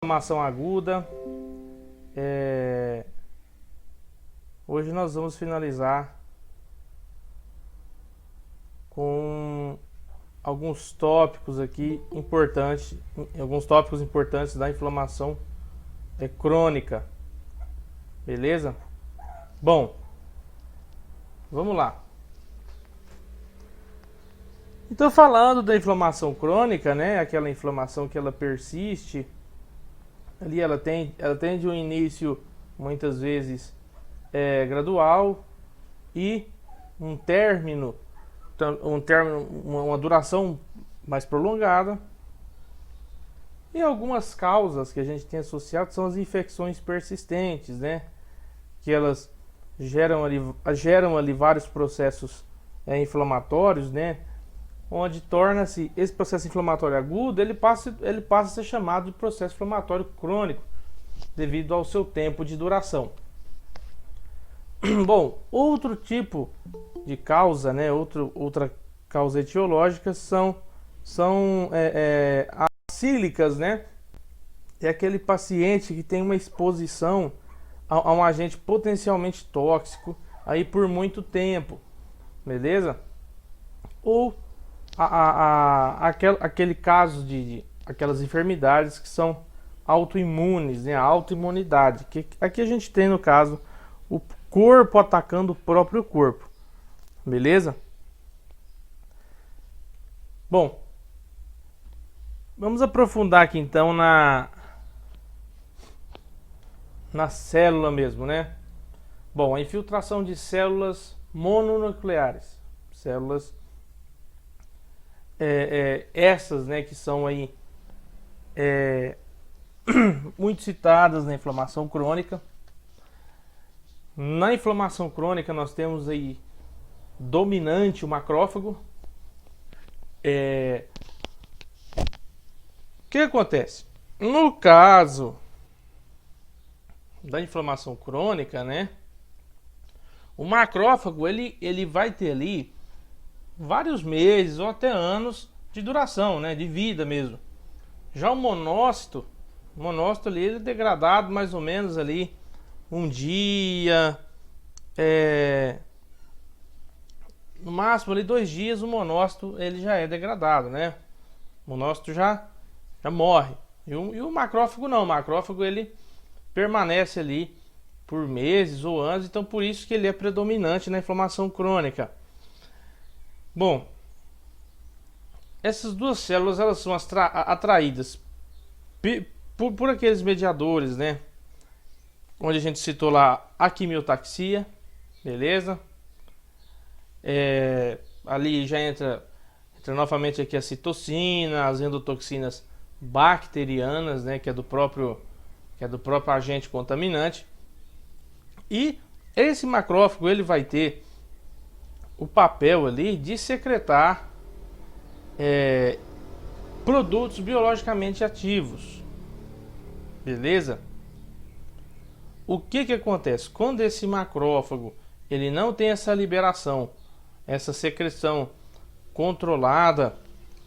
Inflamação aguda. Hoje nós vamos finalizar com alguns tópicos aqui importantes, da inflamação crônica, beleza? Bom, vamos lá. Então, falando da inflamação crônica, né, aquela inflamação que ela persiste, ali ela tem de um início muitas vezes gradual e uma duração mais prolongada. E algumas causas que a gente tem associado são as infecções persistentes, né, que elas geram ali vários processos inflamatórios, né, onde torna-se esse processo inflamatório agudo, ele passa a ser chamado de processo inflamatório crônico, devido ao seu tempo de duração. Bom, outro tipo de causa, né, outra causa etiológica são acílicas, né? É aquele paciente que tem uma exposição a um agente potencialmente tóxico aí por muito tempo, beleza? Ou aquele caso de aquelas enfermidades que são autoimunes, né? A autoimunidade, que aqui a gente tem no caso o corpo atacando o próprio corpo, beleza? Bom, vamos aprofundar aqui então na célula mesmo, né? Bom, a infiltração de células mononucleares, células essas, né, que são aí muito citadas na inflamação crônica. Na inflamação crônica nós temos aí dominante o macrófago. O que acontece? No caso da inflamação crônica, né, o macrófago ele vai ter ali vários meses ou até anos de duração, né, de vida mesmo. Já o monócito ali ele é degradado mais ou menos ali um dia, no máximo ali 2 dias o monócito ele já é degradado, né? O monócito já morre. E o macrófago não, o macrófago ele permanece ali por meses ou anos, então por isso que ele é predominante na inflamação crônica. Bom, essas duas células elas são atraídas por aqueles mediadores, né? Onde a gente citou lá a quimiotaxia, beleza? Ali já entra novamente aqui a citocina, as endotoxinas bacterianas, né? Que é do próprio agente contaminante. E esse macrófago ele vai ter o papel ali de secretar produtos biologicamente ativos, beleza? O que acontece? Quando esse macrófago ele não tem essa liberação, essa secreção controlada,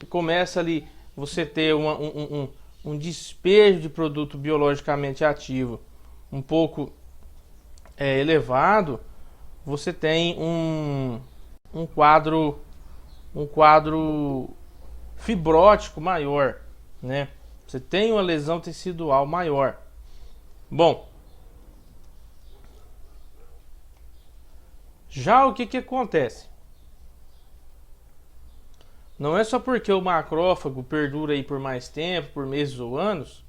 começa ali você ter um despejo de produto biologicamente ativo um pouco elevado, você tem um quadro fibrótico maior, né? Você tem uma lesão tecidual maior. Bom, já o que acontece? Não é só porque o macrófago perdura aí por mais tempo, por meses ou anos,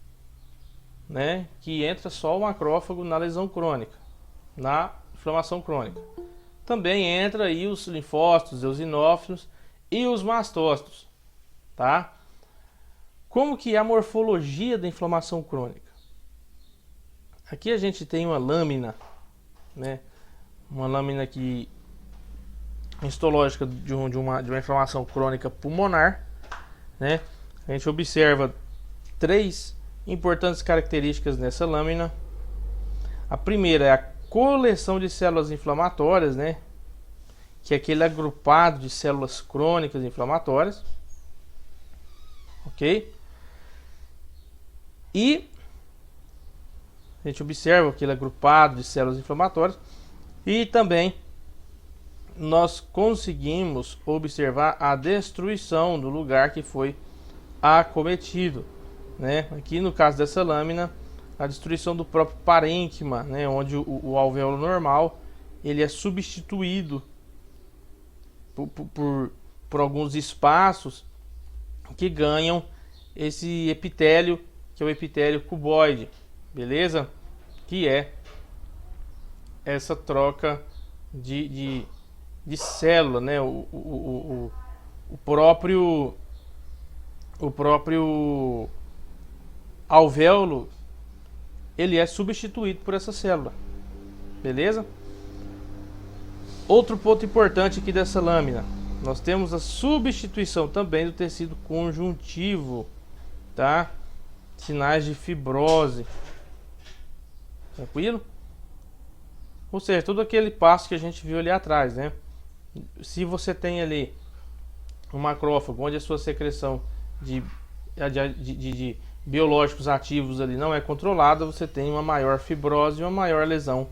né, que entra só o macrófago na lesão crônica, na inflamação crônica. Também entra aí os linfócitos, eosinófilos e os mastócitos, tá? Como que é a morfologia da inflamação crônica? Aqui a gente tem uma lâmina, né? Uma lâmina aqui histológica de uma inflamação crônica pulmonar, né? A gente observa 3 importantes características nessa lâmina. A primeira é a coleção de células inflamatórias, né? Que é aquele agrupado de células crônicas inflamatórias, ok? E A gente observa aquele agrupado de células inflamatórias e também nós conseguimos observar a destruição do lugar que foi acometido, né? Aqui no caso dessa lâmina, a destruição do próprio parênquima, né? Onde o alvéolo normal ele é substituído por alguns espaços que ganham esse epitélio, que é o epitélio cuboide, beleza? Que é essa troca de célula, né? O próprio alvéolo ele é substituído por essa célula, beleza? Outro ponto importante aqui dessa lâmina, nós temos a substituição também do tecido conjuntivo, tá? Sinais de fibrose, tranquilo? Ou seja, todo aquele passo que a gente viu ali atrás, né? Se você tem ali um macrófago onde a sua secreção de biológicos ativos ali não é controlada, você tem uma maior fibrose e uma maior lesão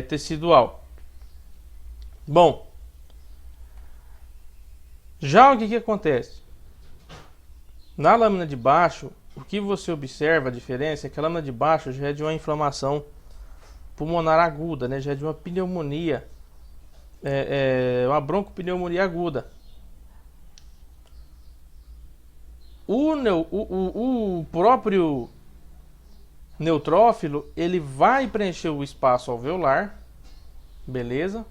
tecidual. Bom, já o que acontece? Na lâmina de baixo, o que você observa, a diferença é que a lâmina de baixo já é de uma inflamação pulmonar aguda, né? Já é de uma pneumonia, uma broncopneumonia aguda. O próprio neutrófilo ele vai preencher o espaço alveolar, beleza?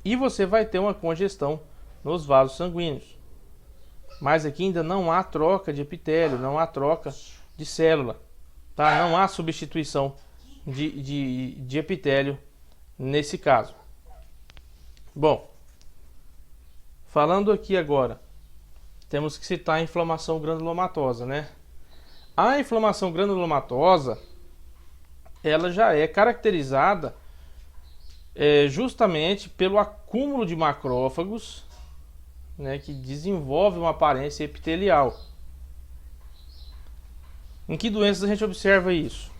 E você vai ter uma congestão nos vasos sanguíneos. Mas aqui ainda não há troca de epitélio, não há troca de célula, tá? Não há substituição de epitélio nesse caso. Bom, falando aqui agora, temos que citar a inflamação granulomatosa, né? A inflamação granulomatosa, ela já é caracterizada justamente pelo acúmulo de macrófagos, né, que desenvolve uma aparência epitelial. Em que doenças a gente observa isso?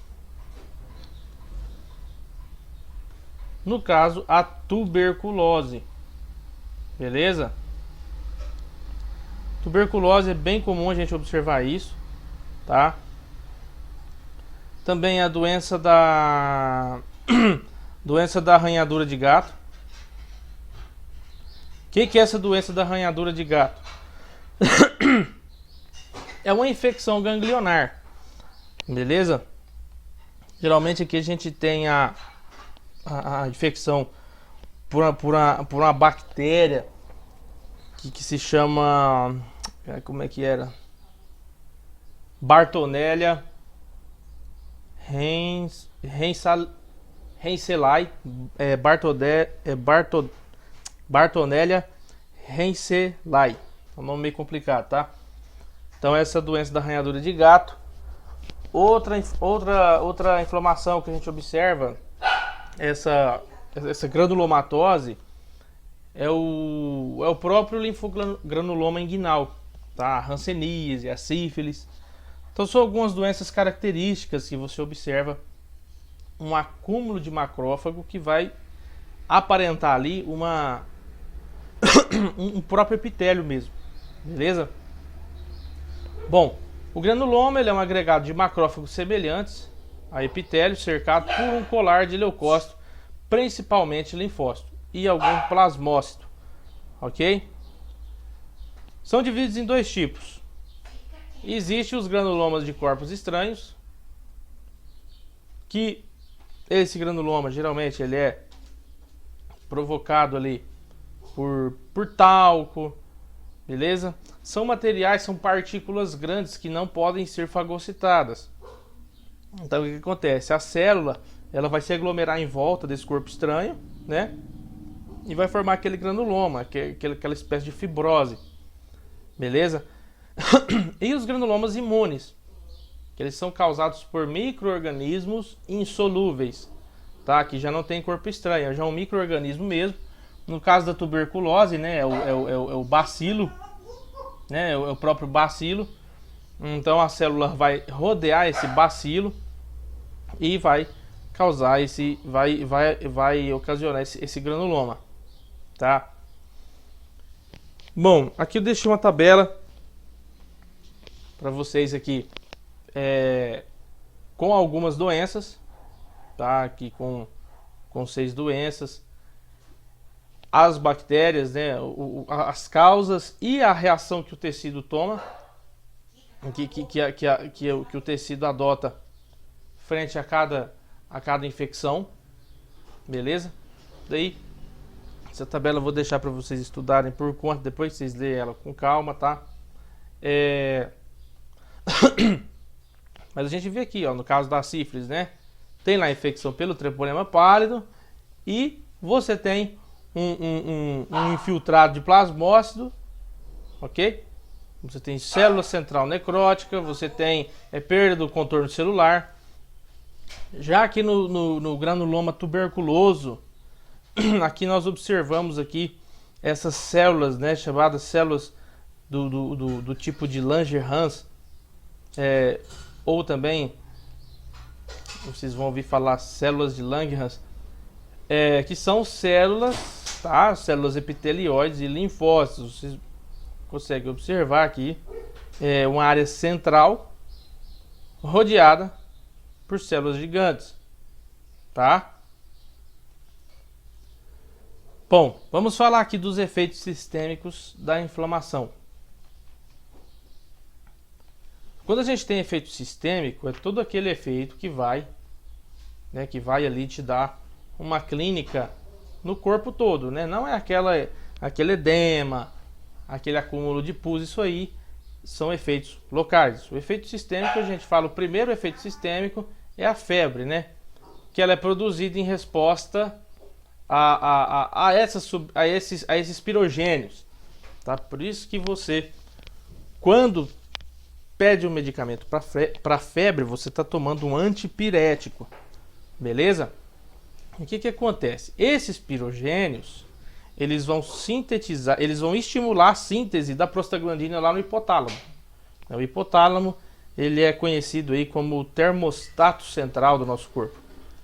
No caso, a tuberculose, beleza? Tuberculose é bem comum a gente observar isso, tá? Também a doença da doença da arranhadura de gato. O que é essa doença da arranhadura de gato? É uma infecção ganglionar, beleza? Geralmente aqui a gente tem a infecção por uma bactéria que se chama, como é que era? Bartonella henselae, Bartonella henselae, é um nome meio complicado, tá? Então essa doença da arranhadura de gato. Outra inflamação que a gente observa, essa granulomatose, é o próprio linfogranuloma inguinal, tá? A hanseníase, a sífilis. Então são algumas doenças características que você observa um acúmulo de macrófago que vai aparentar ali um próprio epitélio mesmo, beleza? Bom, o granuloma ele é um agregado de macrófagos semelhantes a epitélio, cercado por um colar de leucócito, principalmente linfócito, e algum plasmócito, ok? São divididos em dois tipos. Existem os granulomas de corpos estranhos, que esse granuloma geralmente ele é provocado ali por talco, beleza? São materiais, são partículas grandes que não podem ser fagocitadas. Então o que acontece? A célula ela vai se aglomerar em volta desse corpo estranho, né? E vai formar aquele granuloma, aquela espécie de fibrose, beleza? E os granulomas imunes, que eles são causados por micro-organismos insolúveis, tá? Que já não tem corpo estranho, já é um micro-organismo mesmo. No caso da tuberculose, né, é o bacilo, né, é o próprio bacilo. Então a célula vai rodear esse bacilo, e vai causar vai ocasionar esse granuloma, tá? Bom, aqui eu deixei uma tabela para vocês aqui, com algumas doenças, tá? Aqui com 6 doenças, as bactérias, né? As causas e a reação que o tecido toma, que o tecido adota frente a cada infecção, beleza? Daí, essa tabela eu vou deixar para vocês estudarem por conta, depois vocês leem ela com calma, tá? Mas a gente vê aqui, ó, no caso da sífilis, né? Tem lá a infecção pelo treponema pálido e você tem um infiltrado de plasmócito, ok? Você tem célula central necrótica, você tem perda do contorno celular. Já aqui no granuloma tuberculoso, aqui nós observamos aqui essas células, né, chamadas células do tipo de Langerhans, ou também vocês vão ouvir falar células de Langerhans, que são células, tá? Células epitelióides e linfócitos. Vocês conseguem observar aqui uma área central rodeada por células gigantes, tá? Bom, vamos falar aqui dos efeitos sistêmicos da inflamação. Quando a gente tem efeito sistêmico, é todo aquele efeito que vai ali te dar uma clínica no corpo todo, né? Não é aquele edema, aquele acúmulo de pus, isso aí são efeitos locais. O efeito sistêmico, a gente fala, o primeiro efeito sistêmico é a febre, né? Que ela é produzida em resposta a esses pirogênios, tá? Por isso que você, quando pede um medicamento para febre, você está tomando um antipirético, beleza? O que acontece? Esses pirogênios, eles vão sintetizar, eles vão estimular a síntese da prostaglandina lá no hipotálamo. O hipotálamo, ele é conhecido aí como o termostato central do nosso corpo,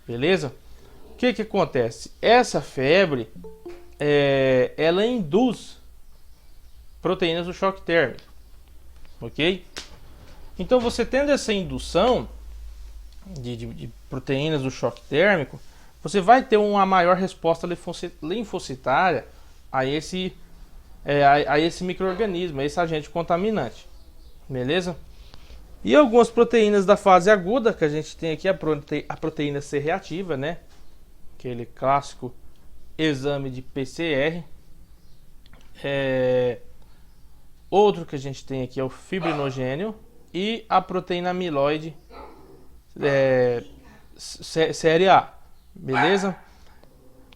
beleza? O que acontece? Essa febre, ela induz proteínas do choque térmico, ok? Então, você tendo essa indução de proteínas do choque térmico, você vai ter uma maior resposta linfocitária a esse micro-organismo, a esse agente contaminante, beleza? E algumas proteínas da fase aguda, que a gente tem aqui a proteína C reativa, né? Aquele clássico exame de PCR. Outro que a gente tem aqui é o fibrinogênio e a proteína amiloide série A, beleza?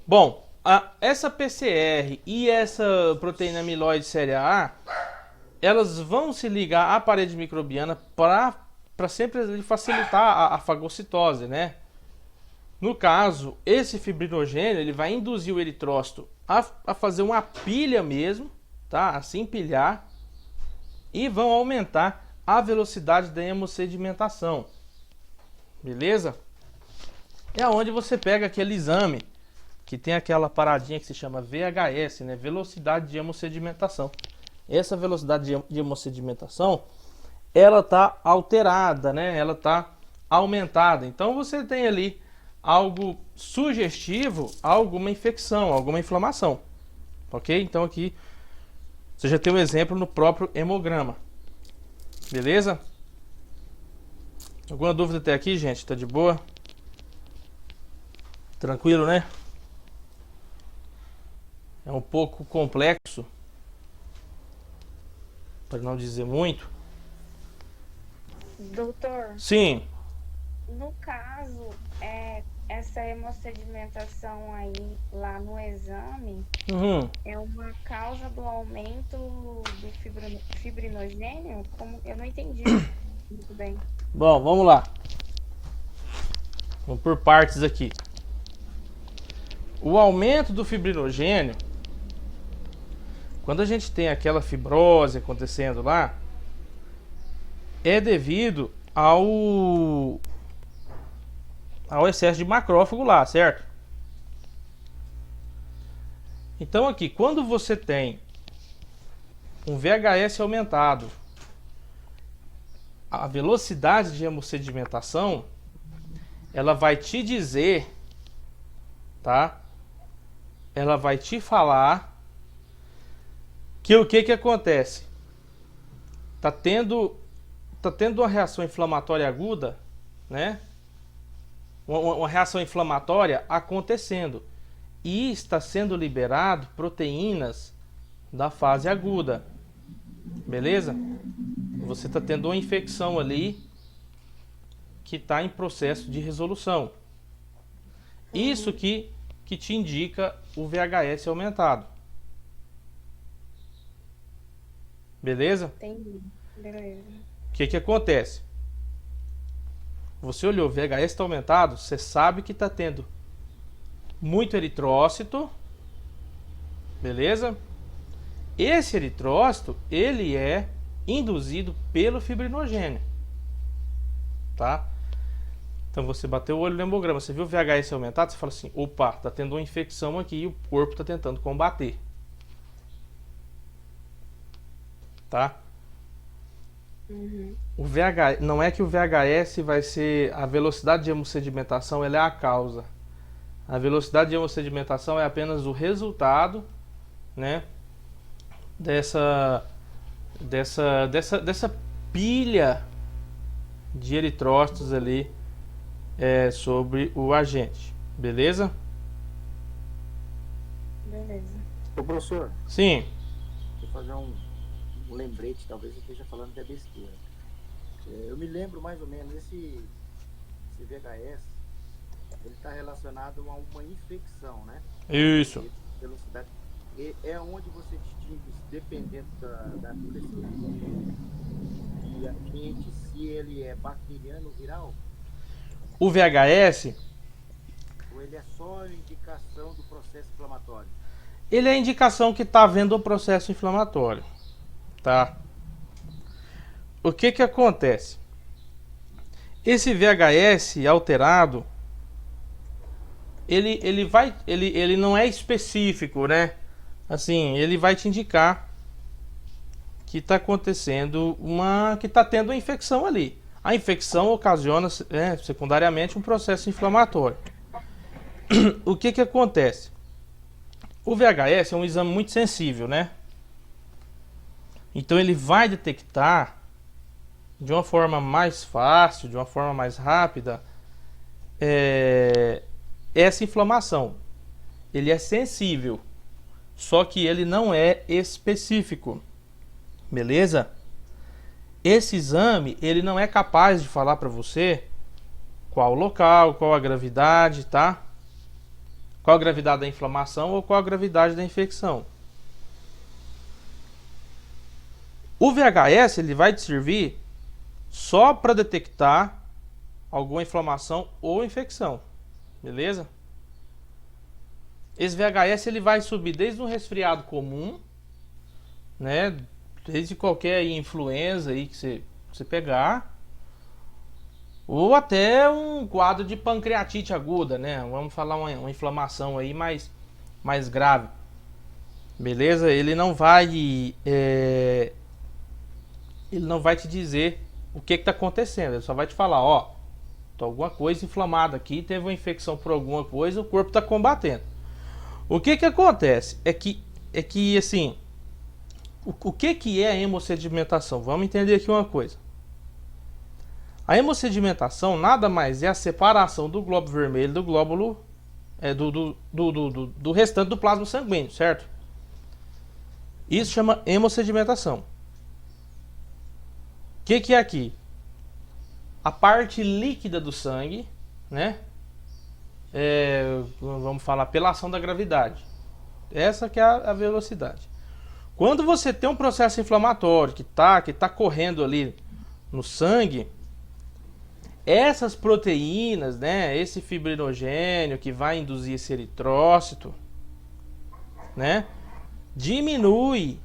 Bom, essa PCR e essa proteína amiloide série A, elas vão se ligar à parede microbiana para sempre facilitar a fagocitose, né? No caso, esse fibrinogênio, ele vai induzir o eritrócito a fazer uma pilha mesmo, tá? A se empilhar, e vão aumentar a velocidade da hemossedimentação, beleza? É onde você pega aquele exame que tem aquela paradinha que se chama VHS, né? Velocidade de hemossedimentação. Essa velocidade de hemossedimentação, ela tá alterada, né? Ela tá aumentada. Então você tem ali algo sugestivo a alguma infecção, alguma inflamação, ok? Então aqui você já tem um exemplo no próprio hemograma, beleza? Alguma dúvida até aqui, gente? Tá de boa? Tranquilo, né? É um pouco complexo, para não dizer muito. Doutor, Sim. no caso, essa hemossedimentação aí lá no exame Uhum. é uma causa do aumento do fibrinogênio? Como eu não entendi muito bem. Bom, vamos lá. Vamos por partes aqui. O aumento do fibrinogênio, quando a gente tem aquela fibrose acontecendo lá, é devido ao excesso de macrófago lá, certo? Então aqui, quando você tem um VHS aumentado, a velocidade de hemossedimentação, ela vai te dizer, tá? Ela vai te falar que o que acontece? Tá tendo uma reação inflamatória aguda, né? Uma reação inflamatória acontecendo e está sendo liberado proteínas da fase aguda, beleza? Você está tendo uma infecção ali que está em processo de resolução. Isso que te indica o VHS aumentado. Beleza? Entendi. Beleza. O que acontece? Você olhou, o VHS está aumentado, você sabe que está tendo muito eritrócito, beleza? Esse eritrócito, ele é induzido pelo fibrinogênio, tá? Então você bateu o olho no hemograma, você viu o VHS aumentado, você fala assim, opa, tá tendo uma infecção aqui e o corpo tá tentando combater. Tá? Uhum. O VHS, não é que o VHS vai ser a velocidade de hemossedimentação, ela é a causa. A velocidade de hemossedimentação é apenas o resultado, né, dessa pilha de eritrócitos ali sobre o agente. Beleza? Beleza. Ô, professor, Sim. deixa eu fazer um lembrete, talvez eu esteja falando até besteira. Eu me lembro mais ou menos, esse VHS, ele está relacionado a uma infecção, né? Isso. Velocidade. E é onde você distingue, dependendo da agressividade e agente, se ele é bacteriano ou viral, O VHS, ou ele é só indicação do processo inflamatório? ele é a indicação que está havendo o processo inflamatório, tá? O que acontece? Esse VHS alterado, ele não é específico, né? Assim, ele vai te indicar que está acontecendo que está tendo uma infecção ali. A infecção ocasiona, secundariamente, um processo inflamatório. O que acontece? O VHS é um exame muito sensível, né? Então ele vai detectar de uma forma mais fácil, de uma forma mais rápida, essa inflamação. Ele é sensível, só que ele não é específico, beleza? Esse exame, ele não é capaz de falar para você qual o local, qual a gravidade, tá? Qual a gravidade da inflamação ou qual a gravidade da infecção. O VHS, ele vai te servir só para detectar alguma inflamação ou infecção, beleza? Esse VHS, ele vai subir desde um resfriado comum, né? Desde qualquer influenza aí que você pegar, ou até um quadro de pancreatite aguda, né? Vamos falar uma inflamação aí mais grave, beleza? Ele não vai te dizer o que está acontecendo. Ele só vai te falar, ó, tá alguma coisa inflamada aqui, teve uma infecção por alguma coisa, o corpo está combatendo. O que acontece é que assim, o que é a hemossedimentação? Vamos entender aqui uma coisa. A hemossedimentação nada mais é a separação do glóbulo vermelho do glóbulo do restante do plasma sanguíneo, certo? Isso chama hemossedimentação. O que é aqui? A parte líquida do sangue, né? Vamos falar pela ação da gravidade. Essa que é a velocidade. Quando você tem um processo inflamatório que tá correndo ali no sangue, essas proteínas, né, esse fibrinogênio que vai induzir esse eritrócito, né, diminui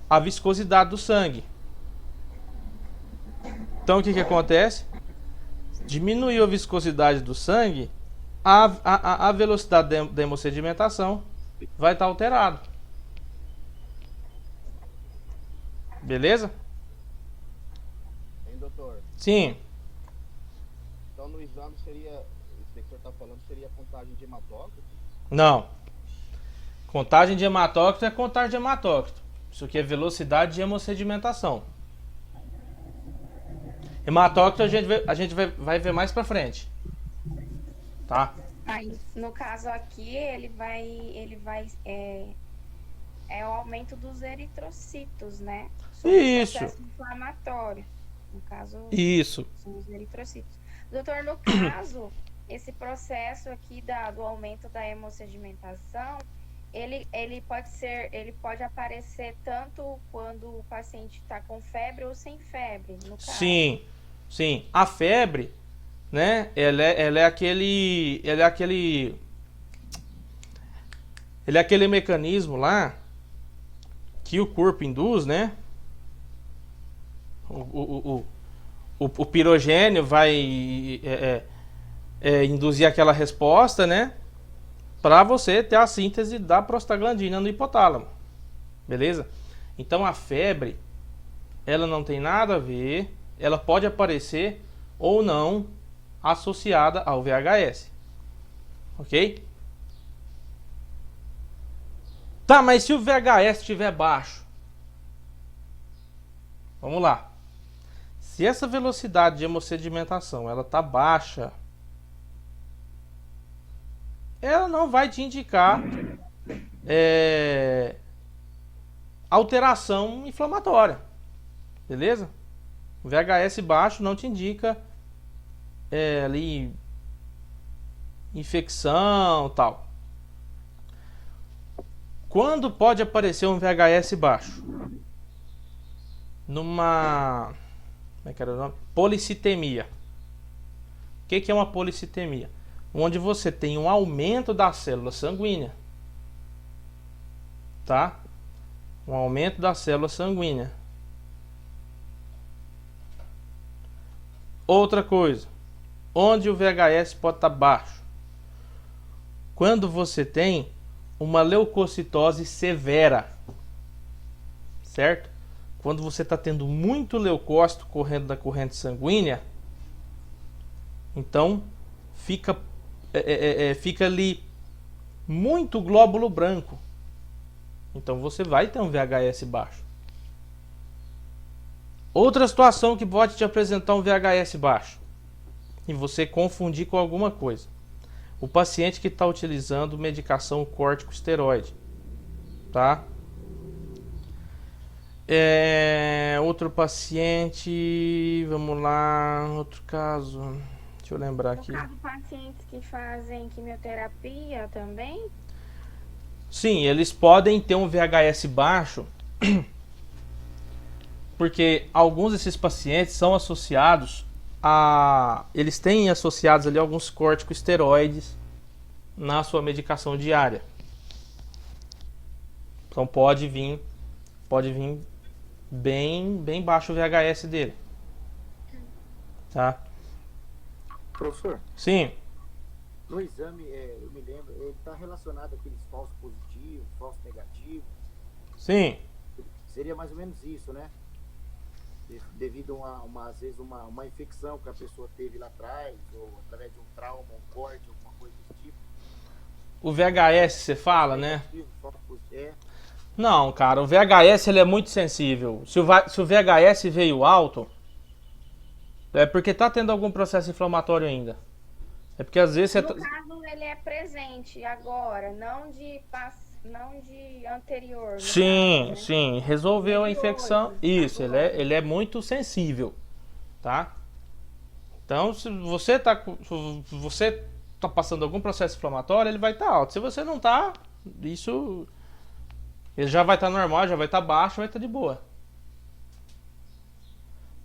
a viscosidade do sangue. Então o que acontece? diminuiu a viscosidade do sangue, a velocidade da hemossedimentação vai estar alterada. Beleza? Hein, doutor? Sim. Então no exame seria, isso que o senhor está falando, seria a contagem de hematócrito? Não. Contagem de hematócrito é contagem de hematócrito. Isso aqui é velocidade de hemossedimentação. Hematócrito a gente vai ver mais pra frente. Tá? Aí, no caso aqui, é o aumento dos eritrocitos, né? Sobre o Isso. processo inflamatório. No caso, Isso. são os eritrocitos. Doutor, no caso, esse processo aqui do aumento da hemossedimentação, ele pode aparecer tanto quando o paciente está com febre ou sem febre, no caso. Sim. Sim. A febre, né? Ele é aquele mecanismo lá que o corpo induz, né? O pirogênio vai induzir aquela resposta, né? Para você ter a síntese da prostaglandina no hipotálamo. Beleza? Então a febre, ela não tem nada a ver, ela pode aparecer ou não associada ao VHS. Ok? Tá, mas se o VHS estiver baixo, vamos lá. Se essa velocidade de hemossedimentação ela tá baixa, ela não vai te indicar alteração inflamatória. Beleza? O VHS baixo não te indica ali infecção, tal. Quando pode aparecer um VHS baixo? Numa, como é que era o nome? Policitemia. O que é uma policitemia? Onde você tem um aumento da célula sanguínea. Tá? Um aumento da célula sanguínea. Outra coisa, onde o VHS pode estar baixo? Quando você tem uma leucocitose severa, certo? Quando você está tendo muito leucócito correndo da corrente sanguínea, então fica ali muito glóbulo branco. Então você vai ter um VHS baixo. Outra situação que pode te apresentar um VHS baixo e você confundir com alguma coisa. O paciente que está utilizando medicação corticosteroide, tá? Outro paciente, vamos lá, outro caso, deixa eu lembrar aqui. No caso, pacientes que fazem quimioterapia também? Sim, eles podem ter um VHS baixo, porque alguns desses pacientes são associados eles têm associados ali alguns corticosteroides na sua medicação diária. Então pode vir bem baixo o VHS dele. Tá? Professor, Sim. no exame, eu me lembro, ele está relacionado àqueles falsos positivos, falsos negativos. Sim. Seria mais ou menos isso, né? Devido às vezes uma infecção que a pessoa teve lá atrás, ou através de um trauma, um corte, alguma coisa desse tipo. O VHS você fala, né? Falso positivo, Não, cara, o VHS ele é muito sensível. Se o VHS veio alto, é porque tá tendo algum processo inflamatório ainda. É porque às vezes você No caso, ele é presente agora, não de anterior. No Sim, caso, né? sim, resolveu a De infecção. hoje, Isso, agora. ele é muito sensível, tá? Então, se você tá passando algum processo inflamatório, ele vai estar alto. Se você não tá, isso ele já vai estar normal, já vai estar baixo, vai estar de boa.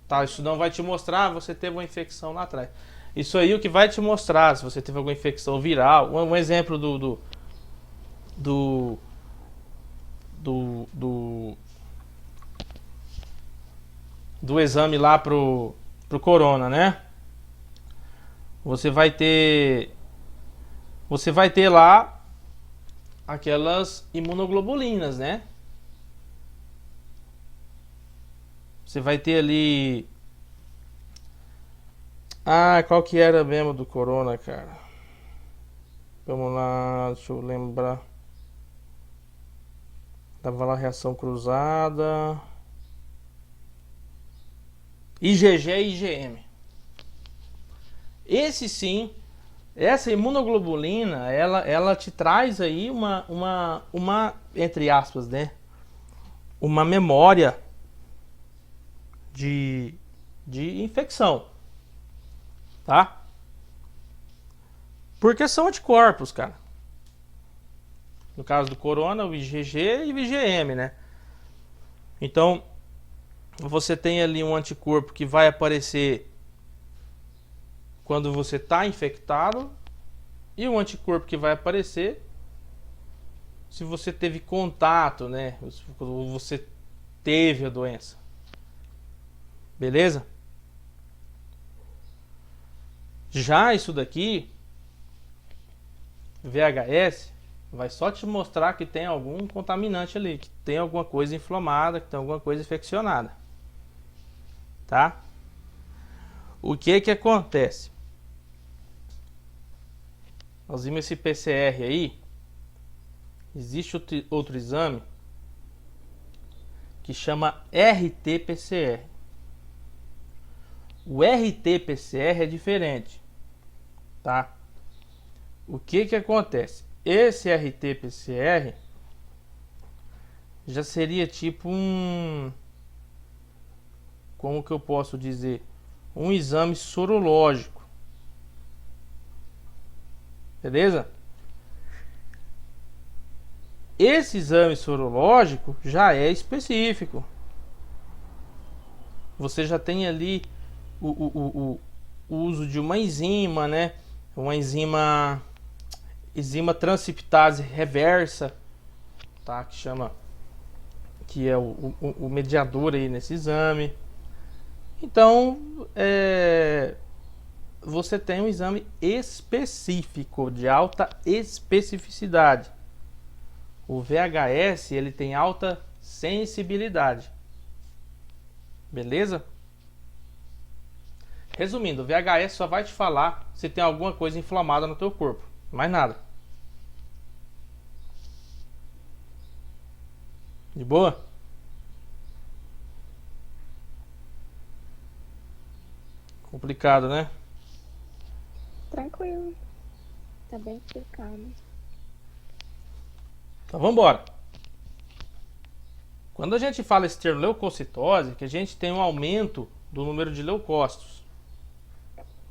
Tá, isso não vai te mostrar você teve uma infecção lá atrás. Isso aí o que vai te mostrar se você teve alguma infecção viral. Um exemplo do exame lá pro corona, né? você vai ter lá aquelas imunoglobulinas, né? Você vai ter ali... Ah, qual que era mesmo do corona, cara? Vamos lá, deixa eu lembrar. Tava lá reação cruzada. IgG e IgM. Esse sim, essa imunoglobulina, ela te traz aí uma entre aspas, né? Uma memória de infecção, tá? Porque são anticorpos, cara. No caso do corona, o IgG e o IgM, né? Então, você tem ali um anticorpo que vai aparecer quando você está infectado e um anticorpo que vai aparecer se você teve contato, né? Quando você teve a doença. Beleza? Já isso daqui, VHS, vai só te mostrar que tem algum contaminante ali, que tem alguma coisa inflamada, que tem alguma coisa infeccionada. Tá? O que que acontece? Nós vimos esse PCR aí. Existe outro exame que chama RT-PCR. O RT-PCR é diferente, tá? O que que acontece? Esse RT-PCR já seria tipo como que eu posso dizer? Um exame sorológico. Beleza? Esse exame sorológico já é específico. Você já tem ali o uso de uma enzima, né? Uma enzima transcriptase reversa, tá? Que é o mediador aí nesse exame. Então, você tem um exame específico, de alta especificidade. O VHS, ele tem alta sensibilidade. Beleza? Resumindo, o VHS só vai te falar se tem alguma coisa inflamada no teu corpo. Mais nada. De boa? Complicado, né? Tranquilo. Tá bem explicado. Então vamos embora. Quando a gente fala esse termo leucocitose, que a gente tem um aumento do número de leucócitos.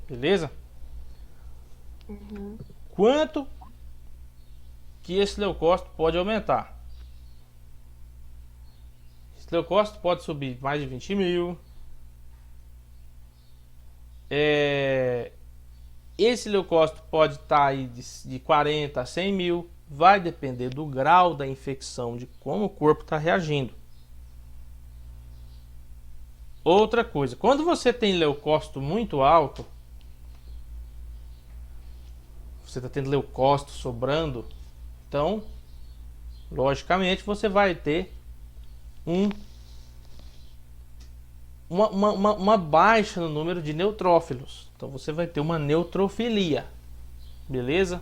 Beleza? Uhum. Quanto que esse leucócito pode aumentar? Esse leucócito pode subir mais de 20 mil. Esse leucócito pode estar aí de 40 a 100 mil. Vai depender do grau da infecção, de como o corpo está reagindo. Outra coisa, quando você tem leucócito muito alto, você está tendo leucócito sobrando, então, logicamente, você vai ter uma baixa no número de neutrófilos. Então, você vai ter uma neutrofilia. Beleza?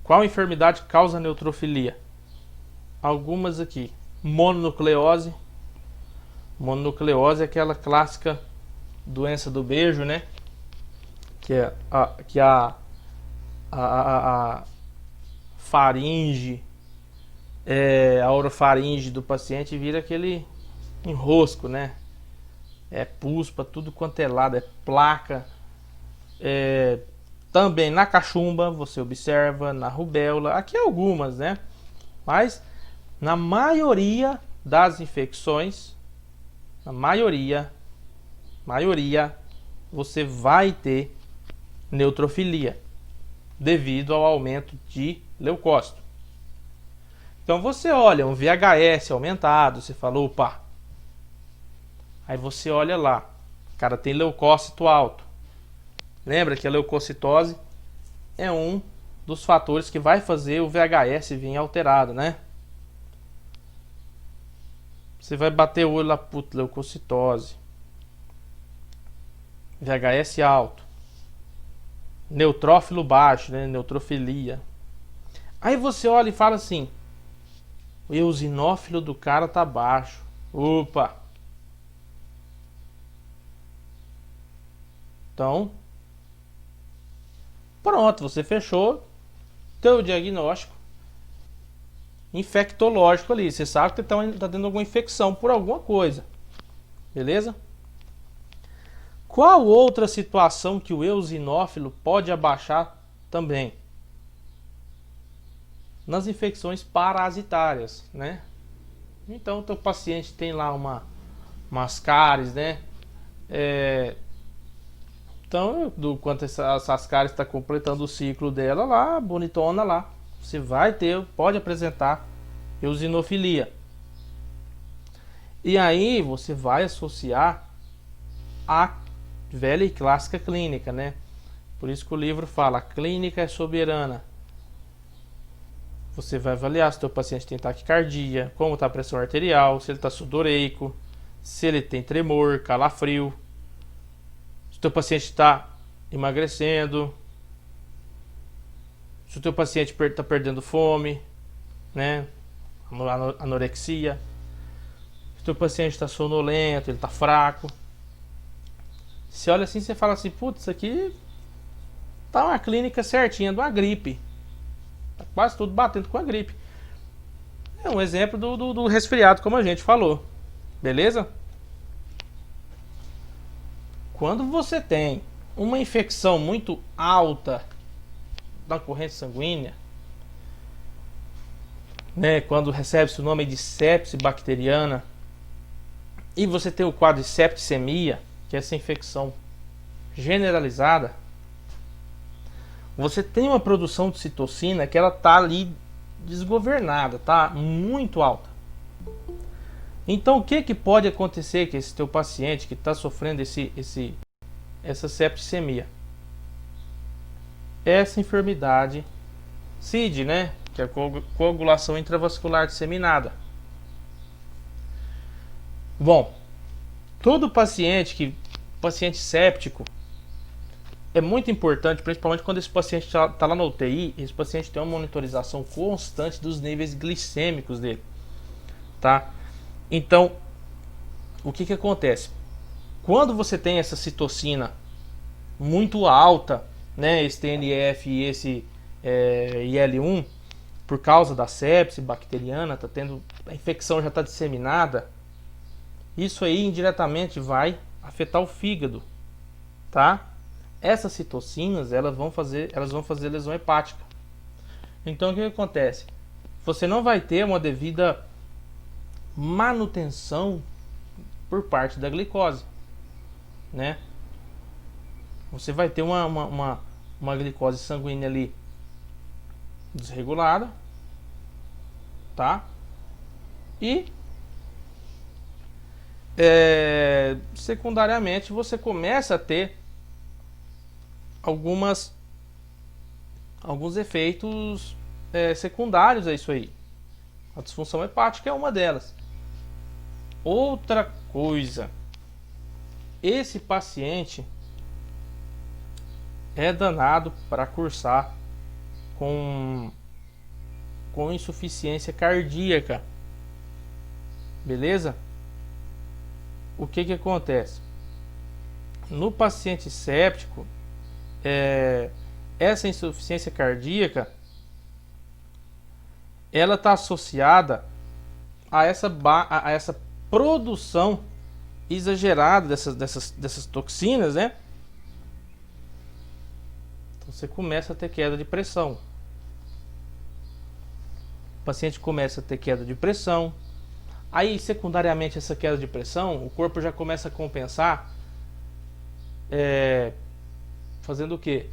Qual enfermidade causa neutrofilia? Algumas aqui. Mononucleose. Mononucleose é aquela clássica doença do beijo, né? Que a faringe, a orofaringe do paciente vira aquele enrosco, né? É pus pra tudo quanto é lado, é placa. Também na cachumba você observa, na rubéola, aqui algumas, né? Mas na maioria das infecções, na maioria, você vai ter neutrofilia devido ao aumento de leucócito. Então você olha um VHS aumentado, você fala, opa. Aí você olha lá, O cara tem leucócito alto. Lembra que a leucocitose é um dos fatores que vai fazer o VHS vir alterado, né? Você vai bater o olho lá, puta, leucocitose, VHS alto, neutrófilo baixo, né? Neutrofilia. Aí você olha e fala assim: o eosinófilo do cara tá baixo. Opa! Então, pronto, você fechou teu diagnóstico infectológico ali. Você sabe que tá tendo alguma infecção por alguma coisa. Beleza? Qual outra situação que o eosinófilo pode abaixar também? Nas infecções parasitárias, né? Então, o teu paciente tem lá umas cáries, né? Então, do quanto essas cáries está completando o ciclo dela lá, bonitona lá, você vai ter, pode apresentar eosinofilia. E aí você vai associar a velha e clássica clínica, né? Por isso que o livro fala: a clínica é soberana. Você vai avaliar se o teu paciente tem taquicardia, como está a pressão arterial, se ele está sudoreico, se ele tem tremor, calafrio, se o teu paciente está emagrecendo, se o teu paciente está perdendo fome, né? Anorexia, se o teu paciente está sonolento, ele está fraco. Você olha assim, você fala assim: putz, isso aqui tá uma clínica certinha de uma gripe. Tá quase tudo batendo com a gripe. É um exemplo do resfriado, como a gente falou. Beleza? Quando você tem uma infecção muito alta da corrente sanguínea, né, quando recebe-se o nome de sepse bacteriana, e você tem o quadro de septicemia, que é essa infecção generalizada, você tem uma produção de citocina que ela tá ali desgovernada, tá muito alta. Então, o que pode acontecer com esse teu paciente que está sofrendo essa septicemia? Essa enfermidade CID, né? Que é a coagulação intravascular disseminada. Bom, todo paciente séptico, é muito importante, principalmente quando esse paciente está lá na UTI, esse paciente tem uma monitorização constante dos níveis glicêmicos dele, tá? Então, o que acontece? Quando você tem essa citocina muito alta, né, esse TNF e esse IL-1, por causa da sepse bacteriana, a infecção já está disseminada, isso aí indiretamente vai afetar o fígado, tá? Essas citocinas, elas vão fazer lesão hepática. Então, o que acontece? Você não vai ter uma devida manutenção por parte da glicose, né? Você vai ter uma glicose sanguínea ali desregulada, tá? E secundariamente você começa a ter alguns efeitos secundários a isso aí. A disfunção hepática é uma delas. Outra coisa, esse paciente é danado para cursar com insuficiência cardíaca. Beleza? O que acontece? No paciente séptico, essa insuficiência cardíaca, ela está associada a essa produção exagerada dessas toxinas, né? Então você começa a ter queda de pressão. O paciente começa a ter queda de pressão. Aí, secundariamente, essa queda de pressão, o corpo já começa a compensar fazendo o quê?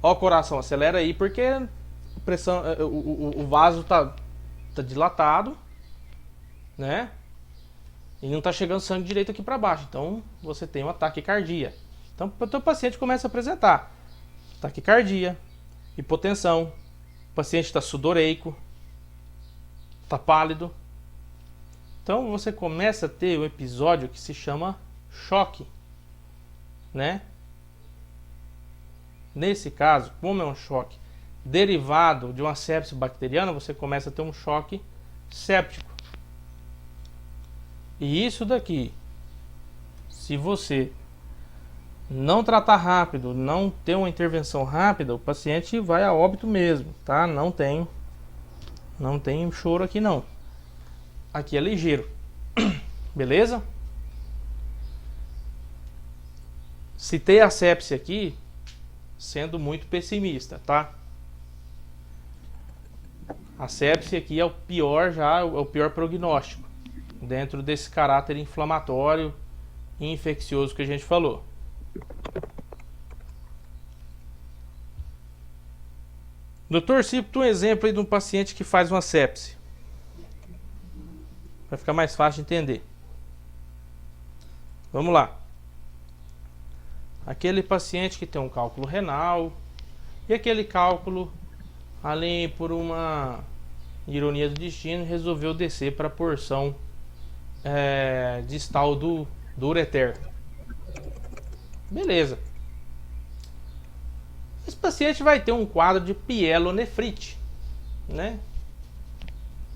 Ó, coração, acelera aí, porque a pressão, o vaso tá dilatado, né? e não está chegando sangue direito aqui para baixo. Então você tem uma taquicardia. Então o teu paciente começa a apresentar taquicardia, hipotensão, o paciente está sudoreico, está pálido. Então você começa a ter um episódio que se chama choque, né? Nesse caso, como é um choque derivado de uma sepse bacteriana, você começa a ter um choque séptico. E isso daqui, se você não tratar rápido, não ter uma intervenção rápida, o paciente vai a óbito mesmo, tá? Não tem choro aqui não. Aqui é ligeiro. Beleza? Citei a sepse aqui sendo muito pessimista, tá? A sepse aqui é o pior prognóstico dentro desse caráter inflamatório e infeccioso que a gente falou. Doutor, cita um exemplo aí de um paciente que faz uma sepse. Vai ficar mais fácil de entender. Vamos lá. Aquele paciente que tem um cálculo renal e aquele cálculo, além por uma ironia do destino, resolveu descer para a porção distal do ureter. Beleza. Esse paciente vai ter um quadro de pielonefrite, né?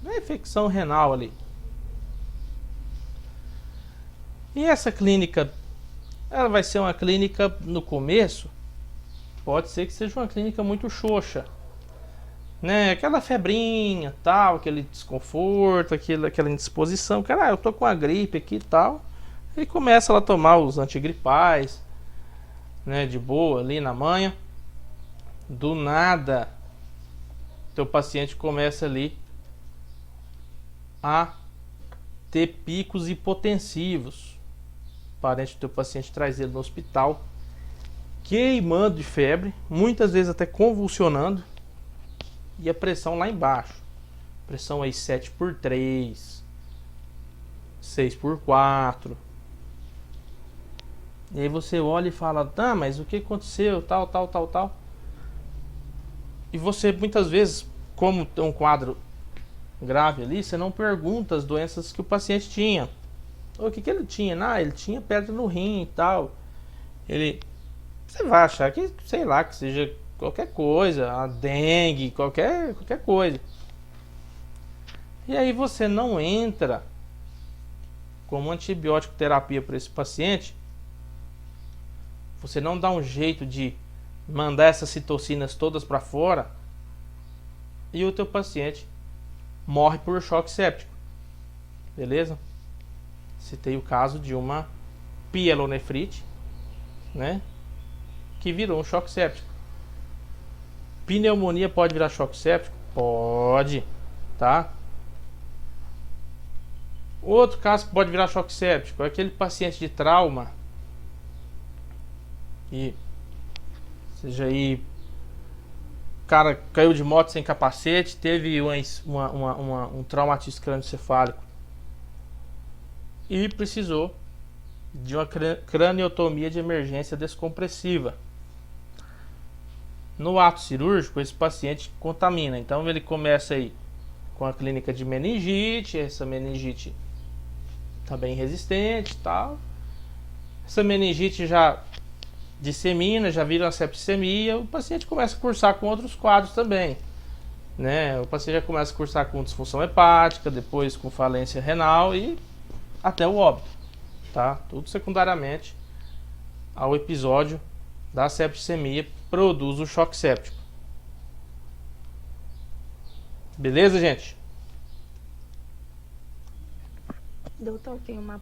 Uma infecção renal ali. E essa clínica, ela vai ser uma clínica no começo, pode ser que seja uma clínica muito xoxa, né? Aquela febrinha, tal, aquele desconforto, aquela indisposição, cara, eu tô com a gripe aqui e tal. E começa ela a tomar os antigripais, né, de boa ali na manha. Do nada, teu paciente começa ali a ter picos hipotensivos. O parente do teu paciente traz ele no hospital, queimando de febre, muitas vezes até convulsionando, e a pressão lá embaixo. Pressão aí 7/3, 6/4. E aí você olha e fala, tá, mas o que aconteceu, tal. E você muitas vezes, como tem um quadro grave ali, você não pergunta as doenças que o paciente tinha. O que ele tinha? Ah, ele tinha pedra no rim e tal. Você vai achar que, sei lá, que seja qualquer coisa, a dengue, qualquer coisa. E aí você não entra como antibiótico terapia para esse paciente. Você não dá um jeito de mandar essas citocinas todas para fora e o teu paciente morre por choque séptico. Beleza? Citei o caso de uma pielonefrite, né, que virou um choque séptico. Pneumonia pode virar choque séptico? Pode, tá? Outro caso que pode virar choque séptico é aquele paciente de trauma e seja aí, o cara caiu de moto sem capacete, teve um traumatismo crânioencefálico e precisou de uma craniotomia de emergência descompressiva. No ato cirúrgico, esse paciente contamina. Então ele começa aí com a clínica de meningite, essa meningite está bem resistente e tal. Essa meningite já dissemina, já vira uma septicemia, o paciente começa a cursar com outros quadros também, né? O paciente já começa a cursar com disfunção hepática, depois com falência renal e até o óbito, tá? Tudo secundariamente ao episódio da septicemia produz o choque séptico. Beleza, gente? Doutor, tem uma